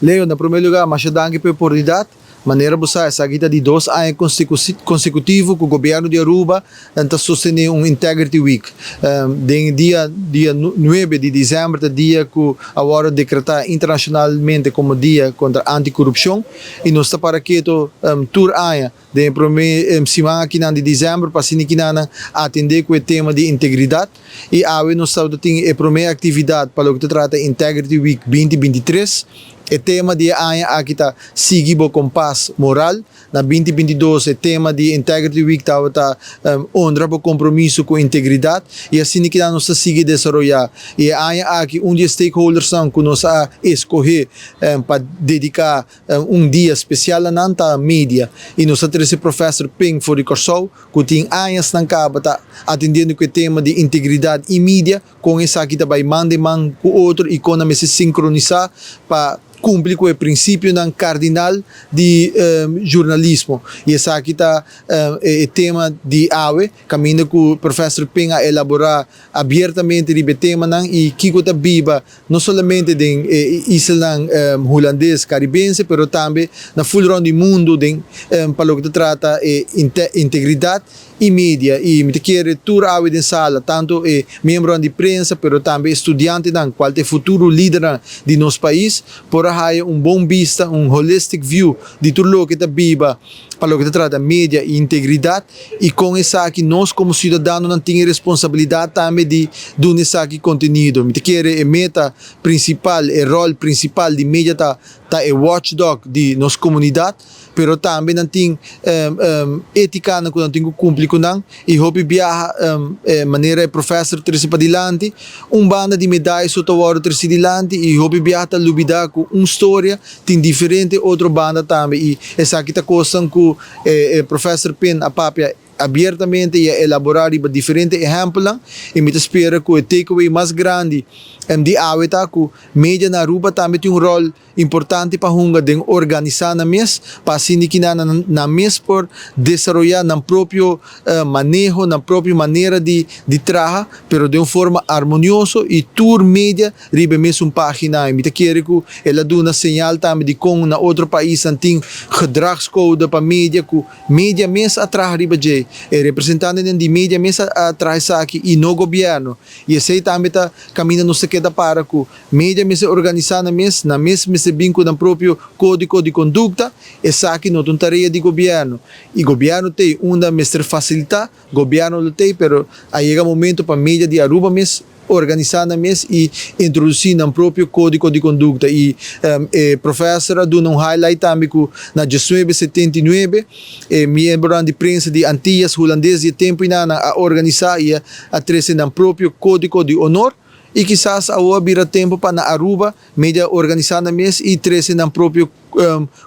Leo, na primeiro lugar, mas danke pela oportunidade. Maneira boa essa guita de 2 anos consecutivo com o Gobierno di Aruba tenta sostene Integrity Week. Dia 9 de dezembro, dia que agora decreta internacionalmente como dia contra anticorupcion e nós está para keto tour aia de prome Siman aqui de dezembro para sini kinana atende com o tema de integridade e awe nós está tem a prome atividade para o que trata Integrity Week 2023. O tema de aia aqui está seguir o compasso moral. Na 2022 o tema de Integrity Week está honra o compromisso com integridade e assim que nós seguir desenvolver. E aia aqui dos stakeholders são que nós a escolher para dedicar dia especial a nanta mídia e nós temos o professor Ping for the Corsou que tem aia na caba tá atendendo com o tema de integridade e mídia com essa aqui também mande man com outro e com a se sincronizar para cumprir com o princípio não cardinal de jornalismo. E essa aqui está o tema de AWE, caminho que o professor Ping a elaborar abertamente o tema não, e que está viva não somente em isla holandês, caribense, mas também na full round do mundo para o que trata integridade e mídia. E me quer tour AWE de sala, tanto membro de prensa, mas também estudante, qual é o futuro líder de nosso país, por hay bom vista, holistic view de tudo o que está viva para o que trata mídia e integridade e com essa aqui nós como cidadãos não temos responsabilidade também de dar esse conteúdo. Me quer a meta principal, o rol principal de mídia tá o watchdog de nossa comunidade, pero também não tem ética não tem que cumprir com não e hobby viaja maneira professor terceiro para dilante banda de medalhas sotto o terceiro dilante e hobby viaja lubida com história tem diferente outra banda também e essa aqui tá coisa que professor Pen a papia abertamente e elaborar diferentes exemplos e me espera que o takeaway mais grande de AWE tá que mídia na Aruba também tem rol importante para organizar na mes para assim que na mes por desenvolver na próprio manejo na própria maneira de trabalhar pero de uma forma harmoniosa e tour mídia ribe mesmo página e me quer que ela dá uma señal também de como na outro país tem gedragscode para mídia que mídia mes atrás ribe de representante de mídia mes atrás aqui e no governo e esse também está caminhando no queda para que mídia me se organizar na mes me se vinco no próprio código de conduta essa aqui não tem tarefa de governo e governo tem uma mestre facilitar governo tem pero aí chega momento para mídia de Aruba mes organizar na mes e introduzir no próprio código de conduta e professora do highlight também que na 1979 membro de prensa de Antillas holandês e tempo a organizar e a trazer no próprio código de honor e quizás agora vira tempo para na Aruba mídia organizar na mes e trazer no próprio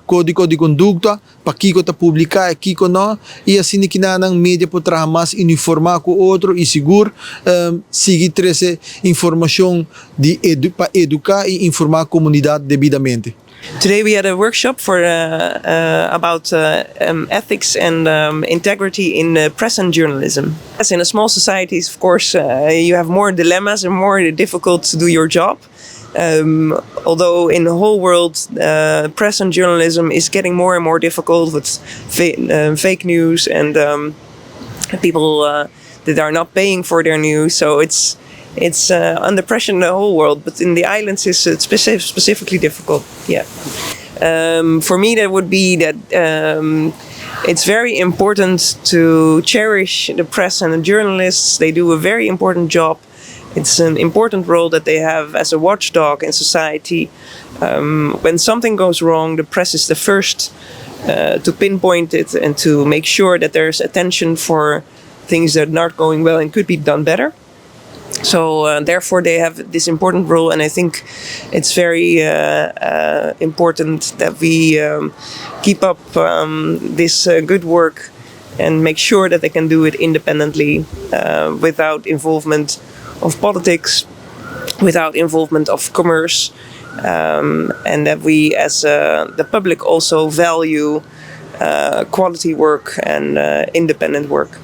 código de conduta para que está publicar aqui não e assim que na mídia pode trabalhar mais uniformar com outro e seguro seguir trazer informação para educar e informar a comunidade devidamente. Today we had a workshop for about ethics and integrity in press and journalism. As in a small society, of course, you have more dilemmas and more difficult to do your job. Although in the whole world, press and journalism is getting more and more difficult with fake news and people that are not paying for their news. So it's under pressure in the whole world, but in the islands it's specifically difficult. Yeah. For me, that would be that it's very important to cherish the press and the journalists. They do a very important job. It's an important role that they have as a watchdog in society. When something goes wrong, the press is the first to pinpoint it and to make sure that there's attention for things that are not going well and could be done better. So therefore they have this important role, and I think it's very important that we keep up this good work and make sure that they can do it independently without involvement of politics, without involvement of commerce, and that we as the public also value quality work and independent work.